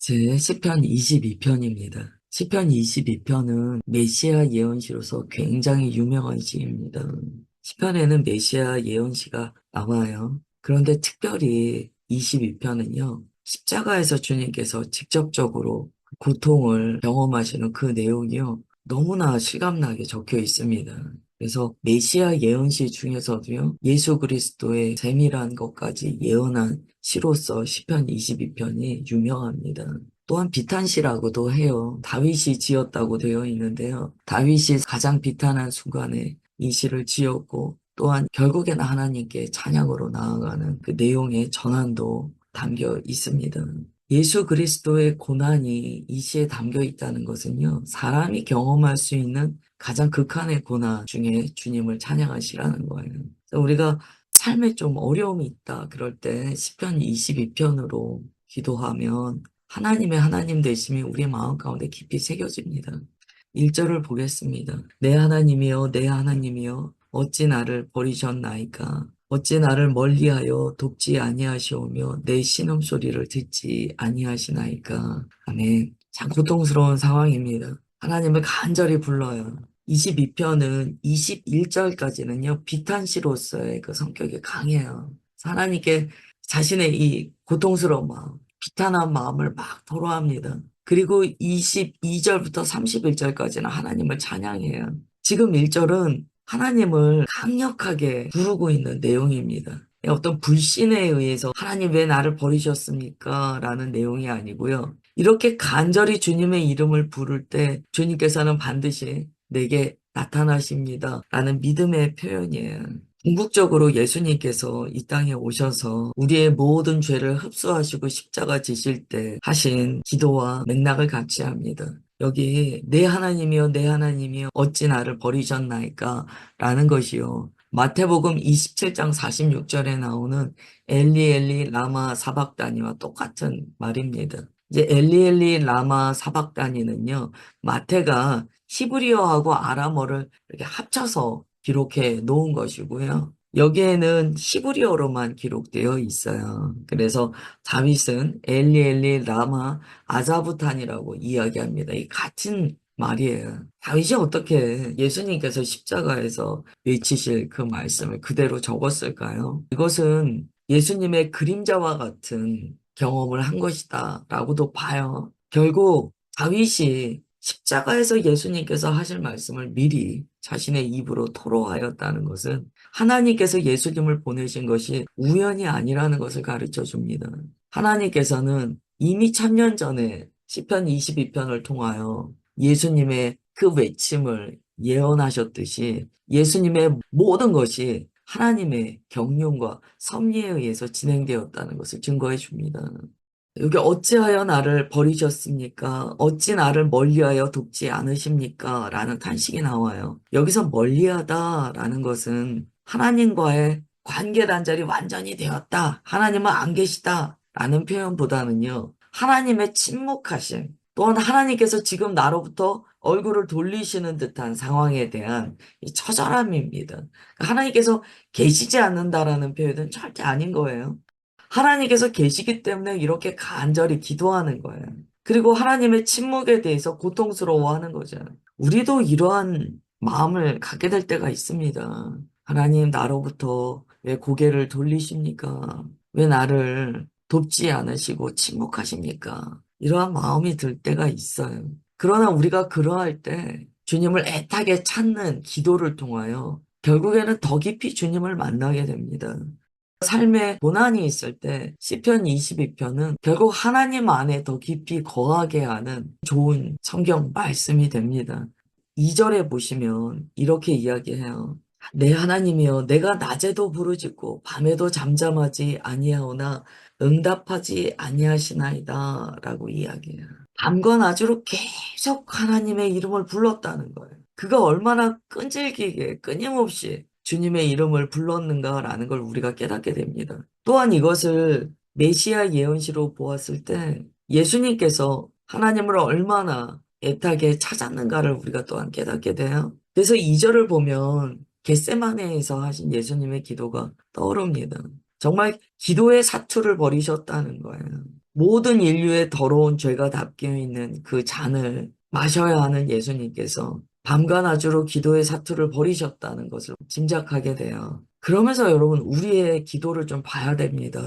제 시편 22편입니다. 시편 22편은 메시아 예언시로서 굉장히 유명한 시입니다. 시편에는 메시아 예언시가 나와요. 그런데 특별히 22편은요, 십자가에서 주님께서 직접적으로 고통을 경험하시는 그 내용이요, 너무나 실감나게 적혀 있습니다. 그래서 메시아 예언시 중에서도요, 예수 그리스도의 세밀한 것까지 예언한 시로서 시편 22편이 유명합니다. 또한 비탄시라고도 해요. 다윗이 지었다고 되어 있는데요. 다윗이 가장 비탄한 순간에 이 시를 지었고, 또한 결국에는 하나님께 찬양으로 나아가는 그 내용의 전환도 담겨 있습니다. 예수 그리스도의 고난이 이 시에 담겨 있다는 것은요, 사람이 경험할 수 있는 가장 극한의 고난 중에 주님을 찬양하시라는 거예요. 그래서 우리가 삶에 좀 어려움이 있다. 그럴 때 시편 22편으로 기도하면 하나님의 하나님 되심이 우리의 마음 가운데 깊이 새겨집니다. 1절을 보겠습니다. 내 하나님이여 내 하나님이여 어찌 나를 버리셨나이까. 어찌 나를 멀리하여 돕지 아니하시오며 내 신음소리를 듣지 아니하시나이까. 아멘. 참 고통스러운 상황입니다. 하나님을 간절히 불러요. 22편은 21절까지는요, 비탄시로서의 그 성격이 강해요. 하나님께 자신의 이 고통스러운 마음, 비탄한 마음을 막 토로합니다. 그리고 22절부터 31절까지는 하나님을 찬양해요. 지금 1절은 하나님을 강력하게 부르고 있는 내용입니다. 어떤 불신에 의해서 하나님 왜 나를 버리셨습니까? 라는 내용이 아니고요. 이렇게 간절히 주님의 이름을 부를 때 주님께서는 반드시 내게 나타나십니다. 라는 믿음의 표현이에요. 궁극적으로 예수님께서 이 땅에 오셔서 우리의 모든 죄를 흡수하시고 십자가 지실 때 하신 기도와 맥락을 같이 합니다. 여기 내 하나님이여 내 하나님이여 어찌 나를 버리셨나이까 라는 것이요. 마태복음 27장 46절에 나오는 엘리 엘리 라마 사박다니와 똑같은 말입니다. 이제 엘리 엘리 라마 사박다니는요. 마태가 히브리어하고 아람어를 이렇게 합쳐서 기록해 놓은 것이고요. 여기에는 히브리어로만 기록되어 있어요. 그래서 다윗은 엘리 엘리 라마 아자부탄이라고 이야기합니다. 이 같은 말이에요. 다윗이 어떻게 예수님께서 십자가에서 외치실 그 말씀을 그대로 적었을까요? 이것은 예수님의 그림자와 같은 경험을 한 것이다 라고도 봐요. 결국 다윗이 십자가에서 예수님께서 하실 말씀을 미리 자신의 입으로 토로하였다는 것은 하나님께서 예수님을 보내신 것이 우연이 아니라는 것을 가르쳐 줍니다. 하나님께서는 이미 천년 전에 시편 22편을 통하여 예수님의 그 외침을 예언하셨듯이 예수님의 모든 것이 하나님의 경륜과 섭리에 의해서 진행되었다는 것을 증거해 줍니다. 여기 어찌하여 나를 버리셨습니까? 어찌 나를 멀리하여 돕지 않으십니까? 라는 탄식이 나와요. 여기서 멀리하다라는 것은 하나님과의 관계 단절이 완전히 되었다. 하나님은 안 계시다. 라는 표현보다는요. 하나님의 침묵하심, 또한 하나님께서 지금 나로부터 얼굴을 돌리시는 듯한 상황에 대한 이 처절함입니다. 그러니까 하나님께서 계시지 않는다라는 표현은 절대 아닌 거예요. 하나님께서 계시기 때문에 이렇게 간절히 기도하는 거예요. 그리고 하나님의 침묵에 대해서 고통스러워하는 거죠. 우리도 이러한 마음을 갖게 될 때가 있습니다. 하나님, 나로부터 왜 고개를 돌리십니까? 왜 나를 돕지 않으시고 침묵하십니까? 이러한 마음이 들 때가 있어요. 그러나 우리가 그러할 때 주님을 애타게 찾는 기도를 통하여 결국에는 더 깊이 주님을 만나게 됩니다. 삶에 고난이 있을 때 시편 22편은 결국 하나님 안에 더 깊이 거하게 하는 좋은 성경 말씀이 됩니다. 2절에 보시면 이렇게 이야기해요. 내 하나님이여 내가 낮에도 부르짖고 밤에도 잠잠하지 아니하오나 응답하지 아니하시나이다 라고 이야기해요. 밤과 낮으로 계속 하나님의 이름을 불렀다는 거예요. 그가 얼마나 끈질기게 끊임없이 주님의 이름을 불렀는가라는 걸 우리가 깨닫게 됩니다. 또한 이것을 메시아 예언시로 보았을 때 예수님께서 하나님을 얼마나 애타게 찾았는가를 우리가 또한 깨닫게 돼요. 그래서 2절을 보면 겟세마네에서 하신 예수님의 기도가 떠오릅니다. 정말 기도의 사투를 벌이셨다는 거예요. 모든 인류의 더러운 죄가 담겨 있는 그 잔을 마셔야 하는 예수님께서 밤과나주로 기도의 사투를 벌이셨다는 것을 짐작하게 돼요. 그러면서 여러분, 우리의 기도를 좀 봐야 됩니다.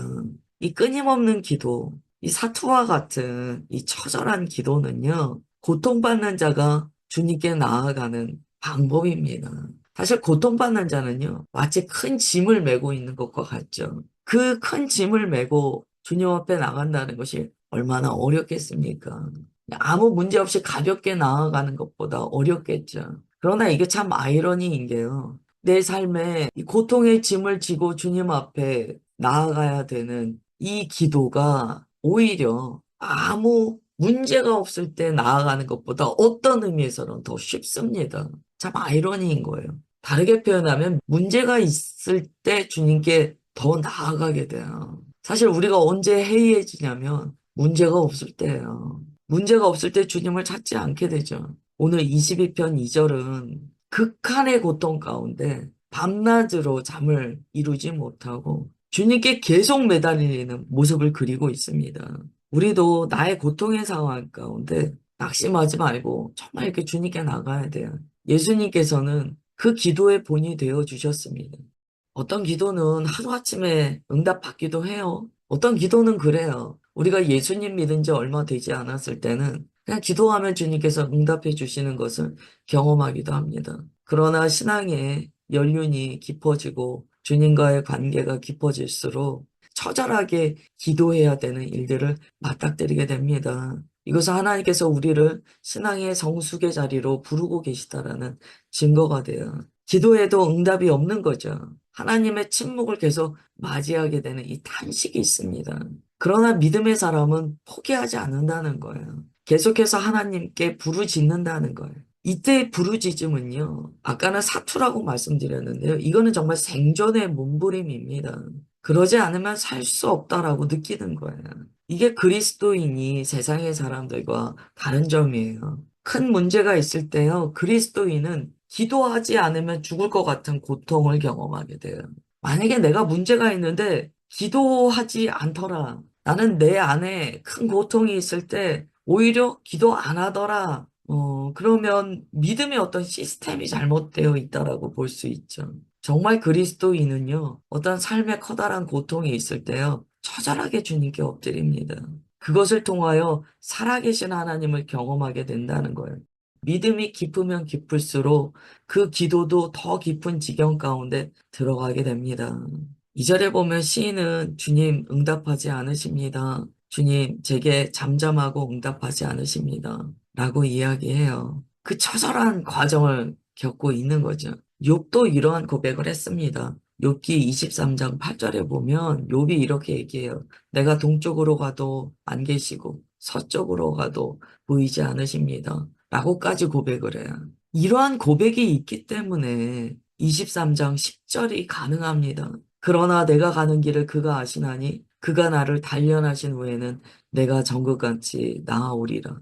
이 끊임없는 기도, 이 사투와 같은 이 처절한 기도는요, 고통받는 자가 주님께 나아가는 방법입니다. 사실 고통받는 자는요, 마치 큰 짐을 메고 있는 것과 같죠. 그 큰 짐을 메고 주님 앞에 나간다는 것이 얼마나 어렵겠습니까? 아무 문제 없이 가볍게 나아가는 것보다 어렵겠죠. 그러나 이게 참 아이러니인 게요. 내 삶에 이 고통의 짐을 지고 주님 앞에 나아가야 되는 이 기도가 오히려 아무 문제가 없을 때 나아가는 것보다 어떤 의미에서는 더 쉽습니다. 참 아이러니인 거예요. 다르게 표현하면 문제가 있을 때 주님께 더 나아가게 돼요. 사실 우리가 언제 해이해지냐면 문제가 없을 때예요. 문제가 없을 때 주님을 찾지 않게 되죠. 오늘 22편 2절은 극한의 고통 가운데 밤낮으로 잠을 이루지 못하고 주님께 계속 매달리는 모습을 그리고 있습니다. 우리도 나의 고통의 상황 가운데 낙심하지 말고 정말 이렇게 주님께 나가야 돼요. 예수님께서는 그 기도의 본이 되어 주셨습니다. 어떤 기도는 하루아침에 응답받기도 해요. 어떤 기도는 그래요. 우리가 예수님 믿은 지 얼마 되지 않았을 때는 그냥 기도하면 주님께서 응답해 주시는 것을 경험하기도 합니다. 그러나 신앙의 연륜이 깊어지고 주님과의 관계가 깊어질수록 처절하게 기도해야 되는 일들을 맞닥뜨리게 됩니다. 이것은 하나님께서 우리를 신앙의 성숙의 자리로 부르고 계시다라는 증거가 돼요. 기도해도 응답이 없는 거죠. 하나님의 침묵을 계속 맞이하게 되는 이 탄식이 있습니다. 그러나 믿음의 사람은 포기하지 않는다는 거예요. 계속해서 하나님께 부르짖는다는 거예요. 이때의 부르짖음은요, 아까는 사투라고 말씀드렸는데요. 이거는 정말 생존의 몸부림입니다. 그러지 않으면 살 수 없다라고 느끼는 거예요. 이게 그리스도인이 세상의 사람들과 다른 점이에요. 큰 문제가 있을 때요, 그리스도인은 기도하지 않으면 죽을 것 같은 고통을 경험하게 돼요. 만약에 내가 문제가 있는데 기도하지 않더라. 나는 내 안에 큰 고통이 있을 때 오히려 기도 안 하더라. 그러면 믿음의 어떤 시스템이 잘못되어 있다라고 볼 수 있죠. 정말 그리스도인은요, 어떤 삶에 커다란 고통이 있을 때요, 처절하게 주님께 엎드립니다. 그것을 통하여 살아계신 하나님을 경험하게 된다는 거예요. 믿음이 깊으면 깊을수록 그 기도도 더 깊은 지경 가운데 들어가게 됩니다. 이 절에 보면 시인은 주님 응답하지 않으십니다. 주님 제게 잠잠하고 응답하지 않으십니다. 라고 이야기해요. 그 처절한 과정을 겪고 있는 거죠. 욥도 이러한 고백을 했습니다. 욥기 23장 8절에 보면 욥이 이렇게 얘기해요. 내가 동쪽으로 가도 안 계시고 서쪽으로 가도 보이지 않으십니다. 라고까지 고백을 해요. 이러한 고백이 있기 때문에 23장 10절이 가능합니다. 그러나 내가 가는 길을 그가 아시나니 그가 나를 단련하신 후에는 내가 정금같이 나아오리라.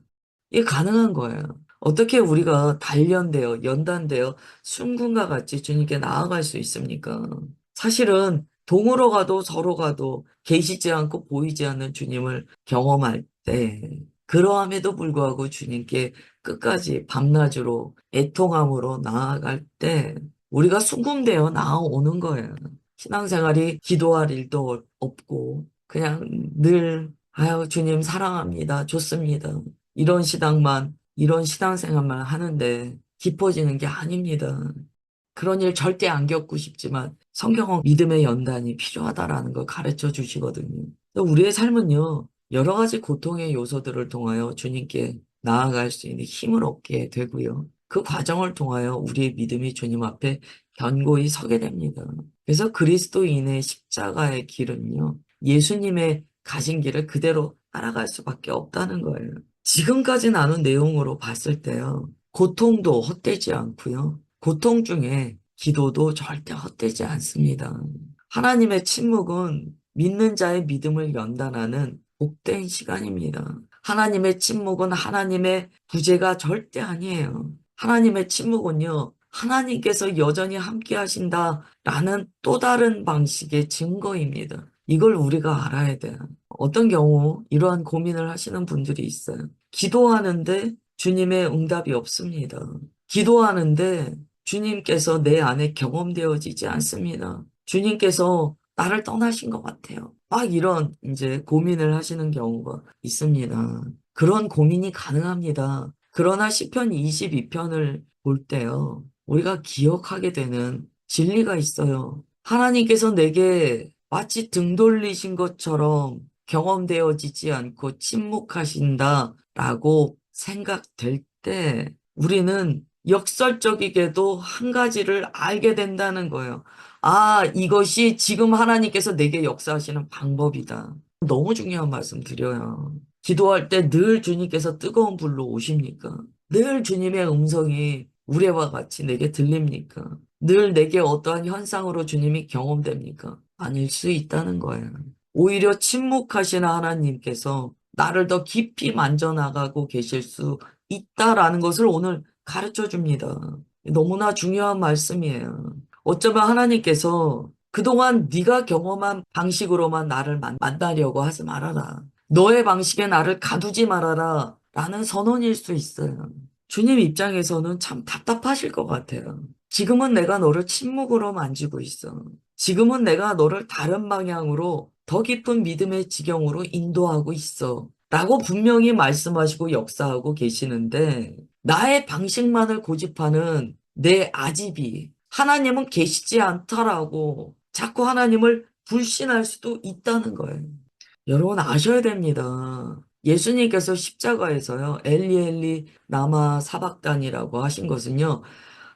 이게 가능한 거예요. 어떻게 우리가 단련되어 연단되어 순금과 같이 주님께 나아갈 수 있습니까? 사실은 동으로 가도 서로 가도 계시지 않고 보이지 않는 주님을 경험할 때 그러함에도 불구하고 주님께 끝까지 밤낮으로 애통함으로 나아갈 때 우리가 순금되어 나아오는 거예요. 신앙생활이 기도할 일도 없고 그냥 늘 아유 주님 사랑합니다. 좋습니다. 이런 신앙생활만 하는데 깊어지는 게 아닙니다. 그런 일 절대 안 겪고 싶지만 성경은 믿음의 연단이 필요하다라는 걸 가르쳐 주시거든요. 또 우리의 삶은요, 여러 가지 고통의 요소들을 통하여 주님께 나아갈 수 있는 힘을 얻게 되고요. 그 과정을 통하여 우리의 믿음이 주님 앞에 견고히 서게 됩니다. 그래서 그리스도인의 십자가의 길은요, 예수님의 가신 길을 그대로 따라갈 수밖에 없다는 거예요. 지금까지 나눈 내용으로 봤을 때요, 고통도 헛되지 않고요. 고통 중에 기도도 절대 헛되지 않습니다. 하나님의 침묵은 믿는 자의 믿음을 연단하는 복된 시간입니다. 하나님의 침묵은 하나님의 부재가 절대 아니에요. 하나님의 침묵은요, 하나님께서 여전히 함께 하신다라는 또 다른 방식의 증거입니다. 이걸 우리가 알아야 돼요. 어떤 경우 이러한 고민을 하시는 분들이 있어요. 기도하는데 주님의 응답이 없습니다. 기도하는데 주님께서 내 안에 경험되어지지 않습니다. 주님께서 나를 떠나신 것 같아요. 막 이런 이제 고민을 하시는 경우가 있습니다. 그런 고민이 가능합니다. 그러나 시편 22편을 볼 때요. 우리가 기억하게 되는 진리가 있어요. 하나님께서 내게 마치 등 돌리신 것처럼 경험되어지지 않고 침묵하신다라고 생각될 때 우리는 역설적이게도 한 가지를 알게 된다는 거예요. 아, 이것이 지금 하나님께서 내게 역사하시는 방법이다. 너무 중요한 말씀 드려요. 기도할 때 늘 주님께서 뜨거운 불로 오십니까? 늘 주님의 음성이 우레와 같이 내게 들립니까? 늘 내게 어떠한 현상으로 주님이 경험됩니까? 아닐 수 있다는 거예요. 오히려 침묵하시는 하나님께서 나를 더 깊이 만져나가고 계실 수 있다라는 것을 오늘 가르쳐 줍니다. 너무나 중요한 말씀이에요. 어쩌면 하나님께서 그동안 네가 경험한 방식으로만 나를 만나려고 하지 말아라. 너의 방식에 나를 가두지 말아라. 라는 선언일 수 있어요. 주님 입장에서는 참 답답하실 것 같아요. 지금은 내가 너를 침묵으로 만지고 있어. 지금은 내가 너를 다른 방향으로 더 깊은 믿음의 지경으로 인도하고 있어. 라고 분명히 말씀하시고 역사하고 계시는데 나의 방식만을 고집하는 내 아집이 하나님은 계시지 않다라고 자꾸 하나님을 불신할 수도 있다는 거예요. 여러분 아셔야 됩니다. 예수님께서 십자가에서요, 엘리 엘리 라마 사박단이라고 하신 것은요,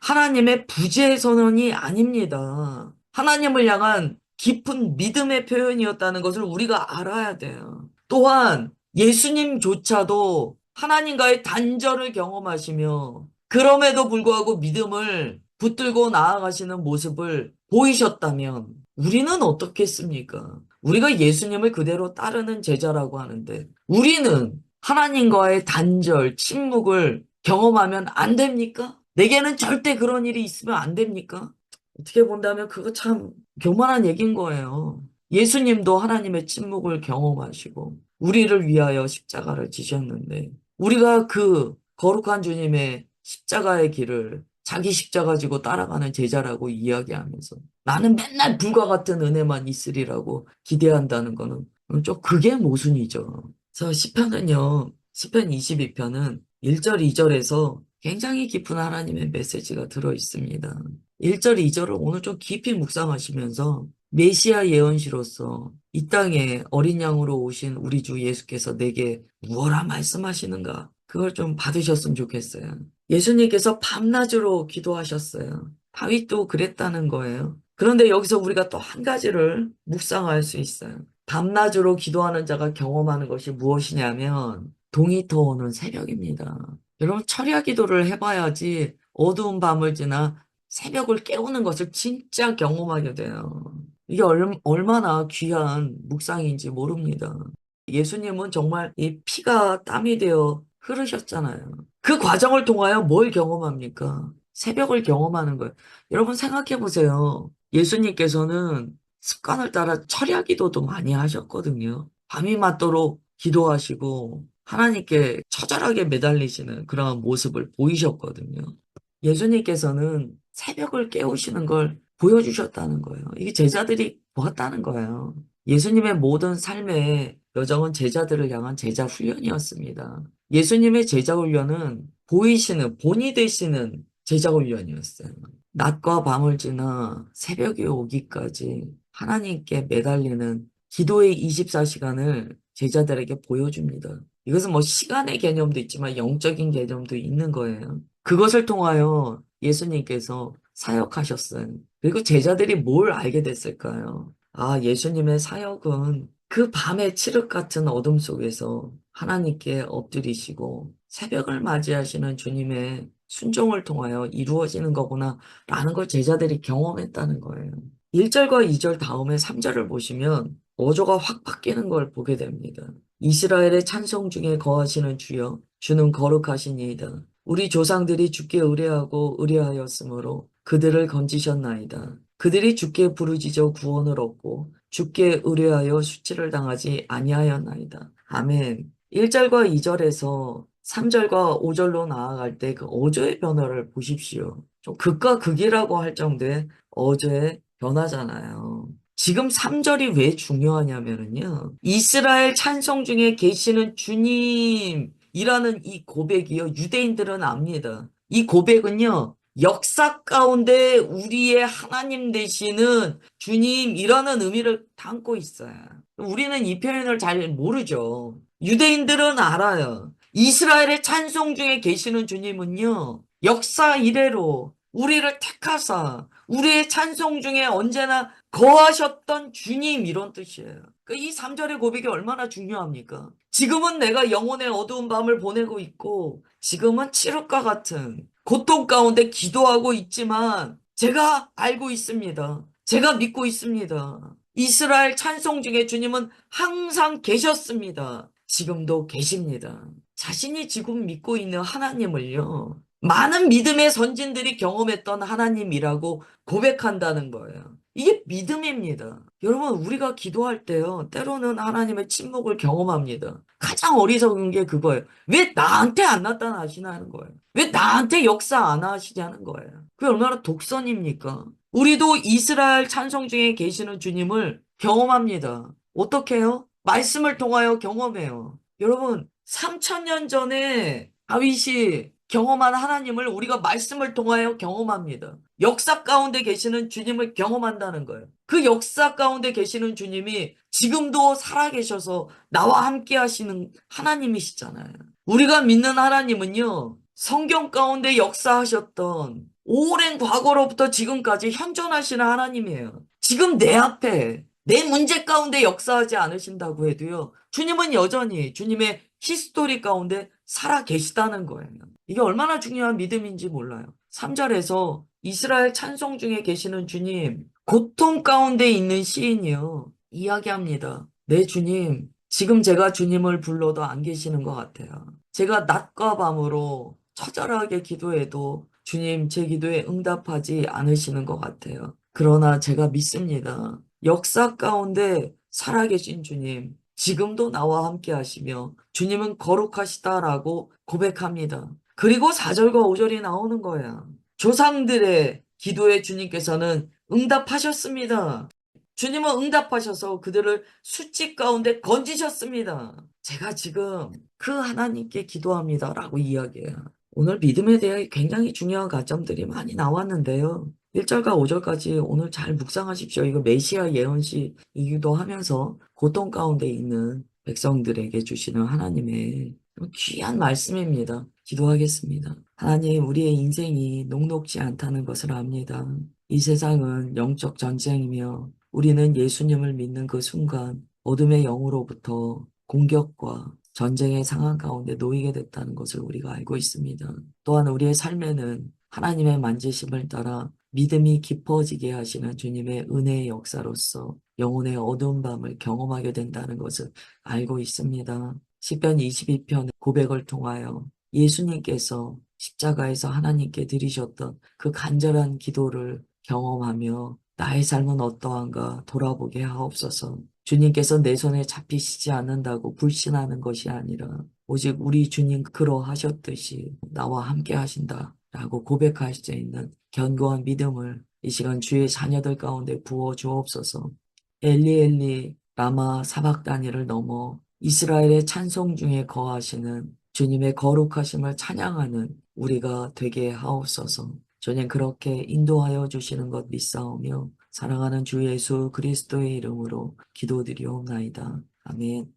하나님의 부재 선언이 아닙니다. 하나님을 향한 깊은 믿음의 표현이었다는 것을 우리가 알아야 돼요. 또한 예수님조차도 하나님과의 단절을 경험하시며 그럼에도 불구하고 믿음을 붙들고 나아가시는 모습을 보이셨다면 우리는 어떻겠습니까? 우리가 예수님을 그대로 따르는 제자라고 하는데 우리는 하나님과의 단절, 침묵을 경험하면 안 됩니까? 내게는 절대 그런 일이 있으면 안 됩니까? 어떻게 본다면 그거 참 교만한 얘기인 거예요. 예수님도 하나님의 침묵을 경험하시고 우리를 위하여 십자가를 지셨는데 우리가 그 거룩한 주님의 십자가의 길을 자기 십자가 지고 따라가는 제자라고 이야기하면서 나는 맨날 불과 같은 은혜만 있으리라고 기대한다는 거는 좀 그게 모순이죠. 그래서 시편은요. 시편 22편은 1절, 2절에서 굉장히 깊은 하나님의 메시지가 들어 있습니다. 1절, 2절을 오늘 좀 깊이 묵상하시면서 메시아 예언시로서 이 땅에 어린 양으로 오신 우리 주 예수께서 내게 무엇라 말씀하시는가? 그걸 좀 받으셨으면 좋겠어요. 예수님께서 밤낮으로 기도하셨어요. 다윗도 그랬다는 거예요. 그런데 여기서 우리가 또 한 가지를 묵상할 수 있어요. 밤낮으로 기도하는 자가 경험하는 것이 무엇이냐면 동이 터오는 새벽입니다. 여러분 철야 기도를 해봐야지 어두운 밤을 지나 새벽을 깨우는 것을 진짜 경험하게 돼요. 이게 얼마나 귀한 묵상인지 모릅니다. 예수님은 정말 이 피가 땀이 되어 흐르셨잖아요. 그 과정을 통하여 뭘 경험합니까? 새벽을 경험하는 거예요. 여러분 생각해 보세요. 예수님께서는 습관을 따라 철야 기도도 많이 하셨거든요. 밤이 맞도록 기도하시고 하나님께 처절하게 매달리시는 그런 모습을 보이셨거든요. 예수님께서는 새벽을 깨우시는 걸 보여주셨다는 거예요. 이게 제자들이 보았다는 거예요. 예수님의 모든 삶의 여정은 제자들을 향한 제자 훈련이었습니다. 예수님의 제자 훈련은 보이시는, 본이 되시는 제자 훈련이었어요. 낮과 밤을 지나 새벽이 오기까지 하나님께 매달리는 기도의 24시간을 제자들에게 보여줍니다. 이것은 뭐 시간의 개념도 있지만 영적인 개념도 있는 거예요. 그것을 통하여 예수님께서 사역하셨어요. 그리고 제자들이 뭘 알게 됐을까요? 아, 예수님의 사역은 그 밤의 칠흑 같은 어둠 속에서 하나님께 엎드리시고 새벽을 맞이하시는 주님의 순종을 통하여 이루어지는 거구나 라는 걸 제자들이 경험했다는 거예요. 1절과 2절 다음에 3절을 보시면 어조가 확 바뀌는 걸 보게 됩니다. 이스라엘의 찬송 중에 거하시는 주여 주는 거룩하시니이다. 우리 조상들이 주께 의뢰하고 의뢰하였으므로 그들을 건지셨나이다. 그들이 주께 부르짖어 구원을 얻고 주께 의뢰하여 수치를 당하지 아니하였나이다. 아멘. 1절과 2절에서 3절과 5절로 나아갈 때 그 어조의 변화를 보십시오. 좀 극과 극이라고 할 정도의 어조의 변화잖아요. 지금 3절이 왜 중요하냐면요. 이스라엘 찬송 중에 계시는 주님이라는 이 고백이요. 유대인들은 압니다. 이 고백은요. 역사 가운데 우리의 하나님 되시는 주님이라는 의미를 담고 있어요. 우리는 이 표현을 잘 모르죠. 유대인들은 알아요. 이스라엘의 찬송 중에 계시는 주님은요, 역사 이래로 우리를 택하사 우리의 찬송 중에 언제나 거하셨던 주님 이런 뜻이에요. 이 3절의 고백이 얼마나 중요합니까? 지금은 내가 영혼의 어두운 밤을 보내고 있고 지금은 칠흑과 같은 고통 가운데 기도하고 있지만 제가 알고 있습니다. 제가 믿고 있습니다. 이스라엘 찬송 중에 주님은 항상 계셨습니다. 지금도 계십니다. 자신이 지금 믿고 있는 하나님을요. 많은 믿음의 선진들이 경험했던 하나님이라고 고백한다는 거예요. 이게 믿음입니다. 여러분, 우리가 기도할 때요, 때로는 하나님의 침묵을 경험합니다. 가장 어리석은 게 그거예요. 왜 나한테 안 나타나시냐는 거예요. 왜 나한테 역사 안 하시냐는 거예요. 그게 얼마나 독선입니까? 우리도 이스라엘 찬송 중에 계시는 주님을 경험합니다. 어떻게 해요? 말씀을 통하여 경험해요. 여러분, 3000년 전에 다윗이 경험한 하나님을 우리가 말씀을 통하여 경험합니다. 역사 가운데 계시는 주님을 경험한다는 거예요. 그 역사 가운데 계시는 주님이 지금도 살아계셔서 나와 함께 하시는 하나님이시잖아요. 우리가 믿는 하나님은요, 성경 가운데 역사하셨던 오랜 과거로부터 지금까지 현존하시는 하나님이에요. 지금 내 앞에, 내 문제 가운데 역사하지 않으신다고 해도요, 주님은 여전히 주님의 히스토리 가운데 살아 계시다는 거예요. 이게 얼마나 중요한 믿음인지 몰라요. 3절에서 이스라엘 찬송 중에 계시는 주님, 고통 가운데 있는 시인이요. 이야기합니다. 내 주님, 지금 제가 주님을 불러도 안 계시는 것 같아요. 제가 낮과 밤으로 처절하게 기도해도 주님 제 기도에 응답하지 않으시는 것 같아요. 그러나 제가 믿습니다. 역사 가운데 살아계신 주님, 지금도 나와 함께 하시며 주님은 거룩하시다라고 고백합니다. 그리고 4절과 5절이 나오는 거야. 조상들의 기도에 주님께서는 응답하셨습니다. 주님은 응답하셔서 그들을 수치 가운데 건지셨습니다. 제가 지금 그 하나님께 기도합니다라고 이야기해요. 오늘 믿음에 대해 굉장히 중요한 가점들이 많이 나왔는데요. 1절과 5절까지 오늘 잘 묵상하십시오. 이거 메시아 예언시이기도 하면서 고통 가운데 있는 백성들에게 주시는 하나님의 귀한 말씀입니다. 기도하겠습니다. 하나님, 우리의 인생이 녹록지 않다는 것을 압니다. 이 세상은 영적 전쟁이며 우리는 예수님을 믿는 그 순간 어둠의 영으로부터 공격과 전쟁의 상황 가운데 놓이게 됐다는 것을 우리가 알고 있습니다. 또한 우리의 삶에는 하나님의 만지심을 따라 믿음이 깊어지게 하시는 주님의 은혜의 역사로서 영혼의 어두운 밤을 경험하게 된다는 것을 알고 있습니다. 시편 22편 고백을 통하여 예수님께서 십자가에서 하나님께 드리셨던 그 간절한 기도를 경험하며 나의 삶은 어떠한가 돌아보게 하옵소서. 주님께서 내 손에 잡히시지 않는다고 불신하는 것이 아니라 오직 우리 주님 그러하셨듯이 나와 함께 하신다 라고 고백할 수 있는 견고한 믿음을 이 시간 주의 자녀들 가운데 부어 주옵소서. 엘리 엘리 라마 사박다니를 넘어 이스라엘의 찬송 중에 거하시는 주님의 거룩하심을 찬양하는 우리가 되게 하옵소서. 주님 그렇게 인도하여 주시는 것 믿사오며 사랑하는 주 예수 그리스도의 이름으로 기도드리옵나이다. 아멘.